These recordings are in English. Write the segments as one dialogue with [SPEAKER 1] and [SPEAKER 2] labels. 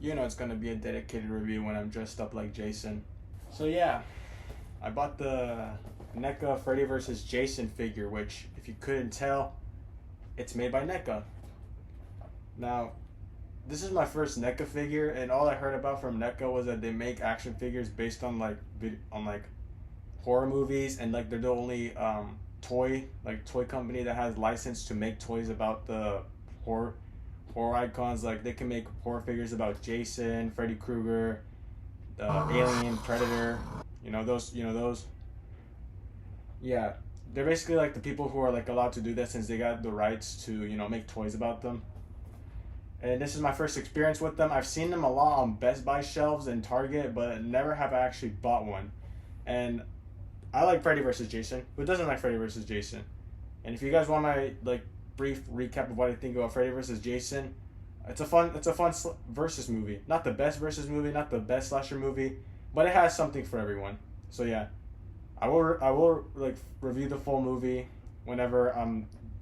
[SPEAKER 1] you know it's gonna be a dedicated review when I'm dressed up like Jason. So yeah, I bought the NECA Freddy vs. Jason figure, which, if you couldn't tell, it's made by NECA. Now, this is my first NECA figure, and all I heard about from NECA was that they make action figures based on like horror movies, and like they're the only toy company that has license to make toys about the horror horror icons. Like they can make horror figures about Jason, Freddy Krueger, Alien, Predator. You know those. You know those. Yeah, they're basically like the people who are like allowed to do that since they got the rights to make toys about them. And this is my first experience with them. I've seen them a lot on Best Buy shelves and Target, but never have I actually bought one. And I like Freddy vs. Jason. Who doesn't like Freddy vs. Jason? And if you guys want my brief recap of what I think about Freddy vs. Jason, it's a fun versus movie. Not the best versus movie, not the best slasher movie, but it has something for everyone. So yeah, I will review the full movie whenever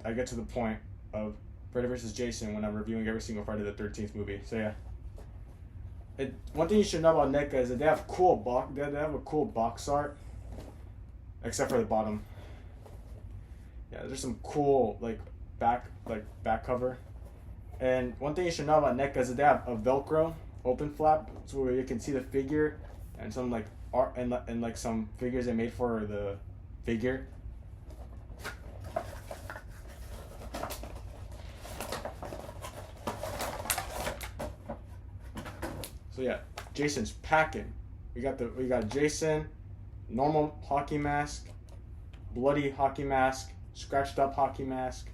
[SPEAKER 1] I get to the point of Freddy vs. Jason when I'm reviewing every single Friday the 13th movie. So yeah. One thing you should know about NECA is that they have they have a cool box art, except for the bottom. Yeah, there's some cool back cover. And one thing you should know about NECA is that they have a Velcro open flap, so where you can see the figure and some art and like some figures they made for the figure. So yeah, Jason's packing. We got Jason, normal hockey mask, bloody hockey mask, scratched up hockey mask,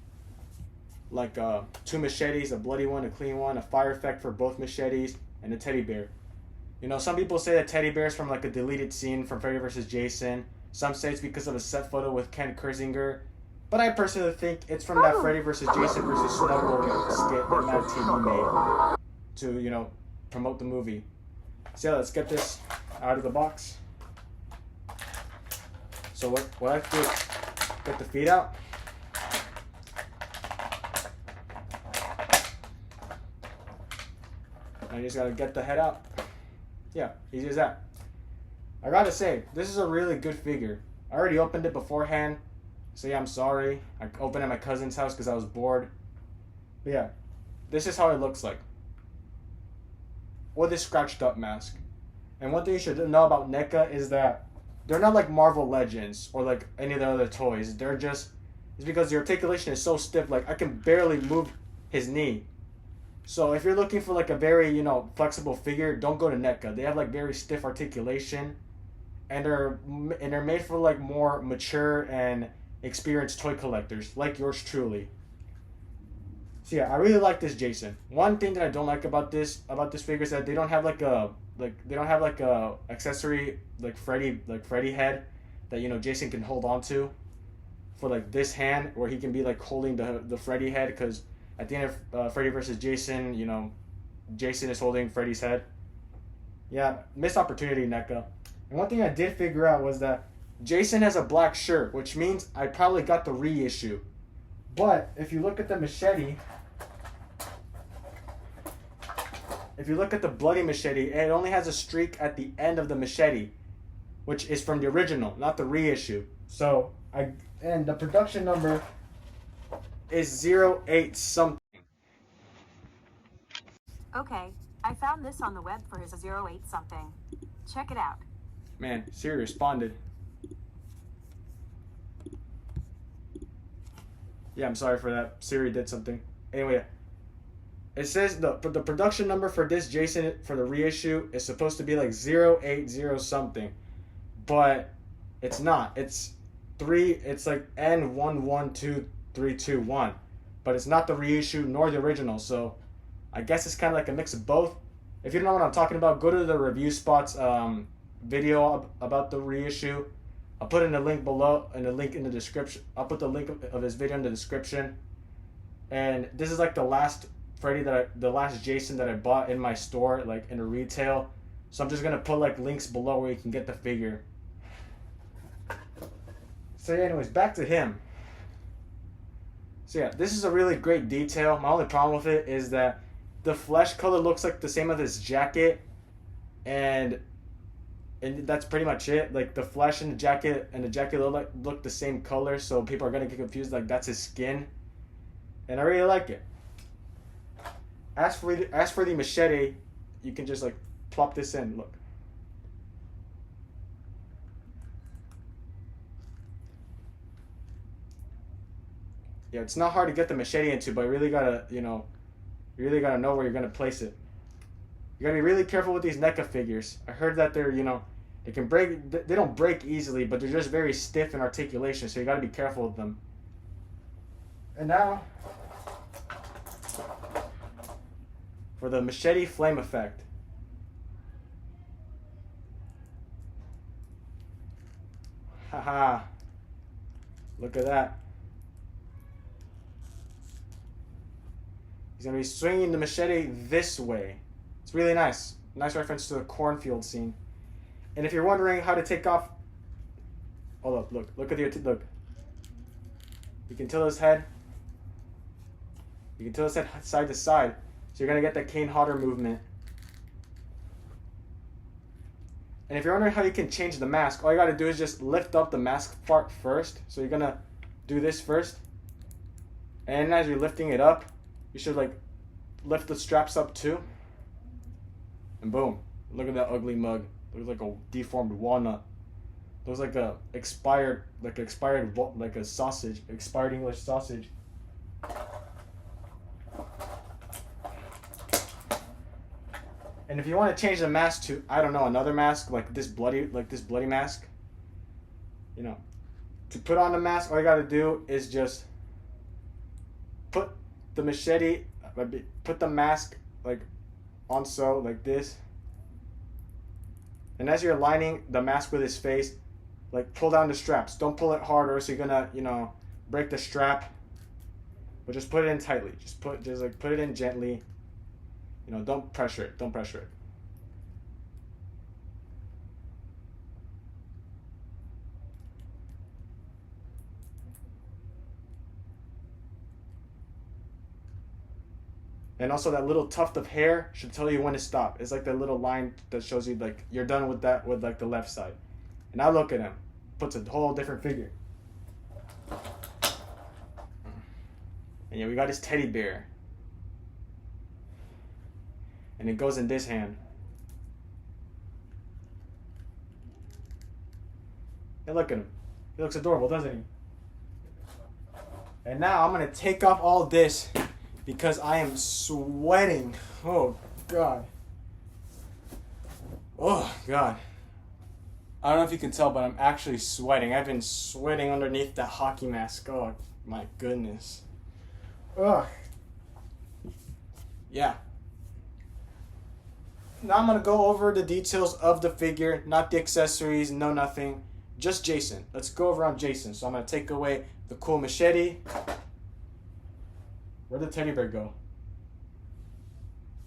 [SPEAKER 1] two machetes, a bloody one, a clean one, a fire effect for both machetes, and a teddy bear. You know, some people say that teddy bear's from like a deleted scene from Freddy vs. Jason. Some say it's because of a set photo with Ken Kersinger. But I personally think it's from that Freddy vs. Jason vs. Snuggle skit that Mad TV made to, promote the movie. So yeah, let's get this out of the box. So what I have to do is get the feet out. And I just gotta get the head out. Yeah, easy as that. I gotta say, this is a really good figure. I already opened it beforehand. So yeah, I'm sorry. I opened it at my cousin's house because I was bored. But yeah, this is how it looks like. With this scratched up mask. And one thing you should know about NECA is that they're not like Marvel Legends or like any of the other toys. It's because the articulation is so stiff, like I can barely move his knee. So if you're looking for like a very, flexible figure, don't go to NECA. They have like very stiff articulation, and they're made for like more mature and experienced toy collectors like yours truly. So yeah, I really like this Jason. One thing that I don't like about this figure is that they don't have a accessory like Freddy head that Jason can hold on to for like this hand where he can be like holding the Freddy head, because at the end of Freddy vs. Jason, Jason is holding Freddy's head. Yeah, missed opportunity, NECA. And one thing I did figure out was that Jason has a black shirt, which means I probably got the reissue. But if you look at the machete, if you look at the bloody machete, it only has a streak at the end of the machete, which is from the original, not the reissue. So and the production number is 08 something.
[SPEAKER 2] Okay, I found this on the web for his 08 something. Check it out.
[SPEAKER 1] Man, Siri responded. Yeah, I'm sorry for that. Siri did something. Anyway, it says the production number for this Jason for the reissue is supposed to be like 080 something, but it's not. It's like N112321, but it's not the reissue nor the original. So I guess it's kind of like a mix of both. If you don't know what I'm talking about, go to the Review Spots video about the reissue. I'll put in a link below and a link in the description. I'll put the link of his video in the description. And this is like the last Jason that I bought in my store, like in a retail. So I'm just gonna put like links below where you can get the figure. So yeah, anyways, back to him. So yeah, this is a really great detail. My only problem with it is that the flesh color looks like the same as his jacket, and that's pretty much it. Like the flesh and the jacket look the same color, so people are gonna get confused. Like that's his skin, and I really like it. As for the machete, you can just like plop this in. Look. Yeah, it's not hard to get the machete into, but you really gotta know where you're gonna place it. You gotta be really careful with these NECA figures. I heard that they're, they can break. They don't break easily, but they're just very stiff in articulation. So you gotta be careful with them. And now, for the machete flame effect. Haha. Look at that. He's going to be swinging the machete this way. It's really nice. Nice reference to the cornfield scene. And if you're wondering how to take off... Hold up, look at the... Look. You can tilt his head. You can tilt his head side to side. So you're going to get that Kane Hodder movement. And if you're wondering how you can change the mask, all you got to do is just lift up the mask part first. So you're going to do this first. And as you're lifting it up, you should like lift the straps up too. And boom. Look at that ugly mug. Looks like a deformed walnut. Looks like a expired sausage. Expired English sausage. And if you want to change the mask to, I don't know, another mask like this bloody mask, to put on the mask, all you got to do is just put the machete, put the mask like on like this, and as you're aligning the mask with his face, like pull down the straps. Don't pull it harder, so you're gonna break the strap. But just put it in tightly. Just put it in gently. Don't pressure it. Don't pressure it. And also that little tuft of hair should tell you when to stop. It's like that little line that shows you like you're done with that with like the left side. And now look at him. Puts a whole different figure. And yeah, we got his teddy bear. And it goes in this hand. And look at him. He looks adorable, doesn't he? And now I'm going to take off all this because I am sweating. Oh, God. Oh, God. I don't know if you can tell, but I'm actually sweating. I've been sweating underneath that hockey mask. Oh, my goodness. Ugh. Yeah. Now I'm going to go over the details of the figure, not the accessories, no nothing. Just Jason. Let's go over on Jason. So I'm going to take away the cool machete. Where'd the teddy bear go?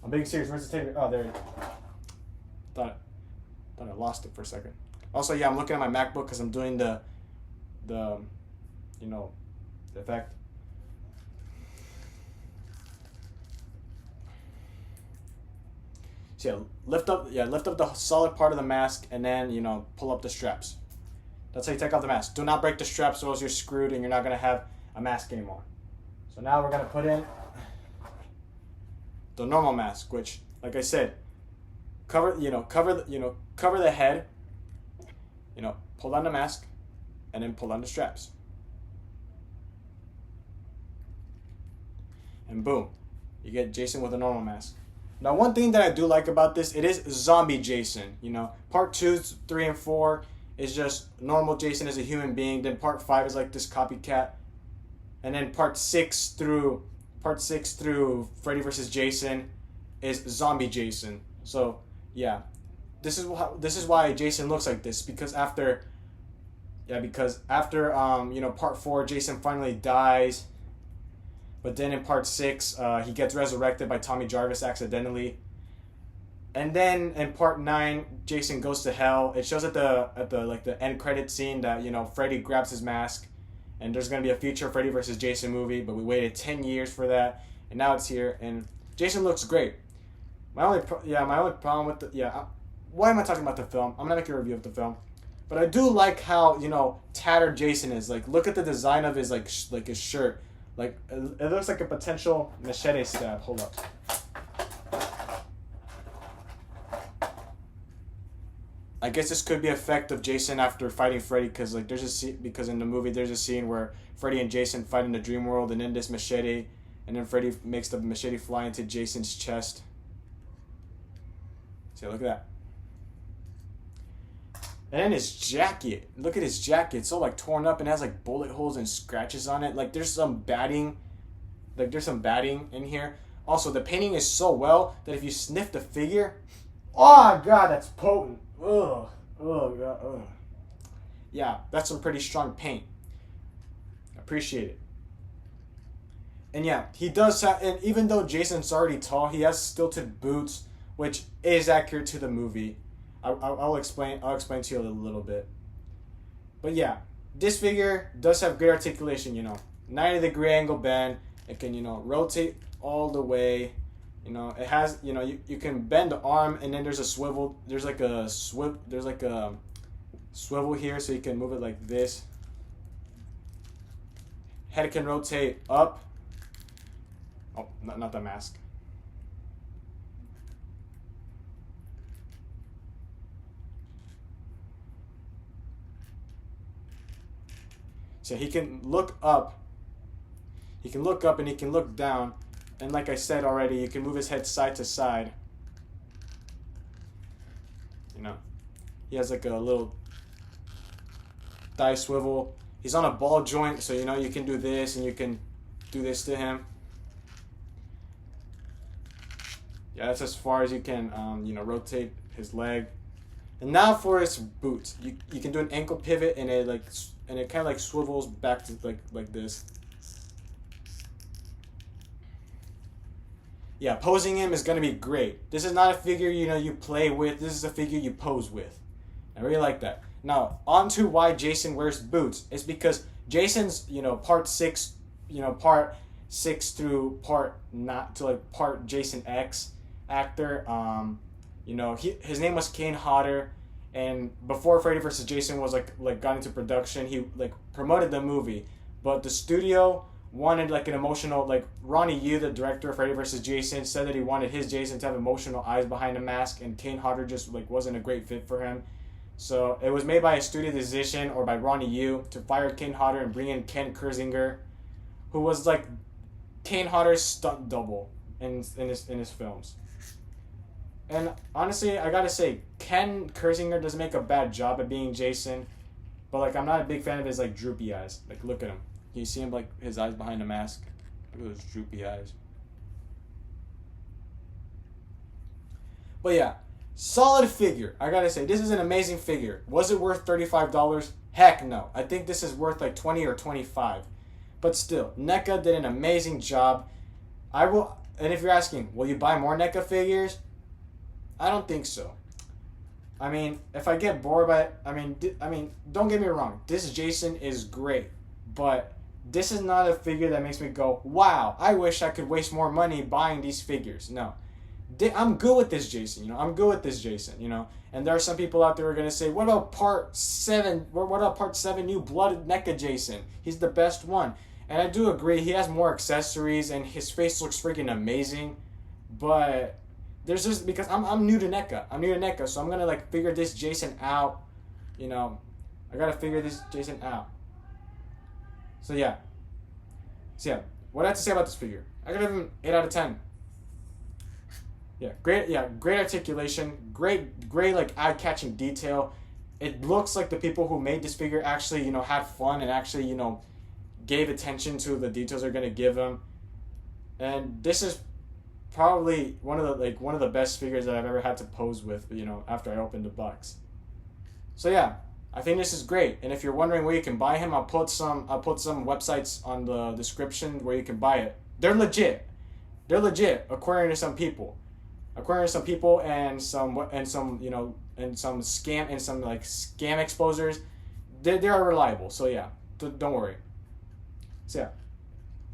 [SPEAKER 1] I'm being serious. Where's the teddy bear? Oh, there. Thought I lost it for a second. Also, yeah, I'm looking at my MacBook because I'm doing the effect. So yeah, lift up the solid part of the mask and then, pull up the straps. That's how you take off the mask. Do not break the straps or else you're screwed and you're not going to have a mask anymore. So now we're going to put in the normal mask, which, like I said, cover the head, pull down the mask and then pull down the straps. And boom, you get Jason with a normal mask. Now, one thing that I do like about this, it is zombie Jason. Part 2, 3, and 4 is just normal Jason as a human being. Then part 5 is like this copycat, and then part 6 through Freddy versus Jason is zombie Jason. So yeah, this is why Jason looks like this, because after part 4 Jason finally dies. But then in part 6, he gets resurrected by Tommy Jarvis accidentally. And then in part 9, Jason goes to hell. It shows at the end credit scene that, Freddy grabs his mask. And there's going to be a future Freddy vs. Jason movie. But we waited 10 years for that. And now it's here. And Jason looks great. My only problem with why am I talking about the film? I'm gonna make a review of the film, but I do like how tattered Jason is. Like, look at the design of his like his shirt. Like, it looks like a potential machete stab. Hold up. I guess this could be effect of Jason after fighting Freddy, because like because in the movie there's a scene where Freddy and Jason fight in the dream world, and then this machete, and then Freddy makes the machete fly into Jason's chest. See, look at that. And then his jacket. Look at his jacket. It's so like torn up and has like bullet holes and scratches on it. Like there's some batting. Like there's some batting in here. Also, the painting is so well that if you sniff the figure, oh god, that's potent. Ugh. Oh god. Ugh. Yeah, that's some pretty strong paint. Appreciate it. And yeah, he does have, and even though Jason's already tall, he has stilted boots, which is accurate to the movie. I'll explain to you a little bit. But yeah, this figure does have great articulation, 90-degree angle bend. It can, rotate all the way. It has, you can bend the arm, and then there's a swivel. There's like a swivel here, so you can move it like this. Head can rotate up. Oh, not the mask. So he can look up. He can look up and he can look down. And like I said already, you can move his head side to side. He has like a little thigh swivel. He's on a ball joint, so you can do this and you can do this to him. Yeah, that's as far as you can, rotate his leg. And now for his boots, you can do an ankle pivot, and it kind of like swivels back to like this. Yeah, posing him is gonna be great. This is not a figure you play with. This is a figure you pose with. I really like that. Now on to why Jason wears boots. It's because Jason's part 6, part 6 through part Jason X actor. His name was Kane Hodder, and before Freddy vs. Jason was like got into production, he promoted the movie, but the studio wanted an emotional, Ronnie Yu, the director of Freddy vs. Jason, said that he wanted his Jason to have emotional eyes behind the mask, and Kane Hodder just wasn't a great fit for him. So it was made by a studio decision, or by Ronnie Yu, to fire Kane Hodder and bring in Ken Kirzinger, who was Kane Hodder's stunt double in his films. And honestly, I gotta say, Ken Kirzinger doesn't make a bad job at being Jason, but I'm not a big fan of his droopy eyes. Look at him. Can you see him his eyes behind the mask? Look at those droopy eyes. But yeah, solid figure. I gotta say, this is an amazing figure. Was it worth $35? Heck no. I think this is worth $20 or $25. But still, NECA did an amazing job. And if you're asking, will you buy more NECA figures? I don't think so. I mean, if I get bored by it, don't get me wrong. This Jason is great, but this is not a figure that makes me go, wow, I wish I could waste more money buying these figures. No. I'm good with this Jason, I'm good with this Jason, And there are some people out there who are going to say, what about part 7? What about part 7 New Blood NECA Jason? He's the best one. And I do agree, he has more accessories and his face looks freaking amazing. But there's just, because I'm new to NECA. So I'm going to figure this Jason out. I got to figure this Jason out. So yeah, what I have to say about this figure. I gotta give him 8 out of 10. Great articulation, great eye-catching detail. It looks like the people who made this figure actually, had fun and actually, gave attention to the details they're gonna give him. And this is probably one of the best figures that I've ever had to pose with, after I opened the box. So yeah, I think this is great, and if you're wondering where you can buy him, I'll put some websites on the description where you can buy it. They're legit, according to some people, and some scam exposers. They are reliable. So yeah, don't worry. So yeah,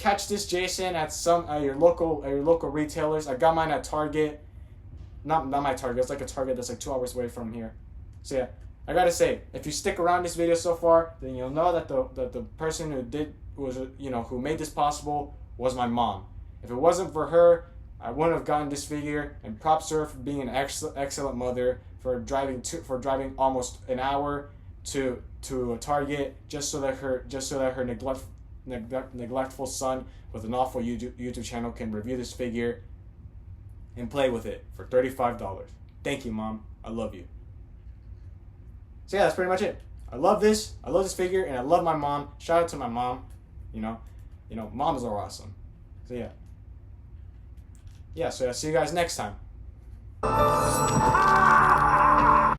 [SPEAKER 1] catch this Jason at your local retailers. I got mine at Target. Not my Target. It's like a Target that's like 2 hours away from here. So yeah, I gotta say, if you stick around this video so far, then you'll know that the person who made this possible was my mom. If it wasn't for her, I wouldn't have gotten this figure. And props to her for being an excellent mother, for driving almost an hour to a Target just so that her neglectful son with an awful YouTube channel can review this figure and play with it for $35. Thank you, Mom. I love you. So yeah, that's pretty much it. I love this figure, and I love my mom. Shout out to my mom. Moms are awesome. So yeah. So I'll see you guys next time.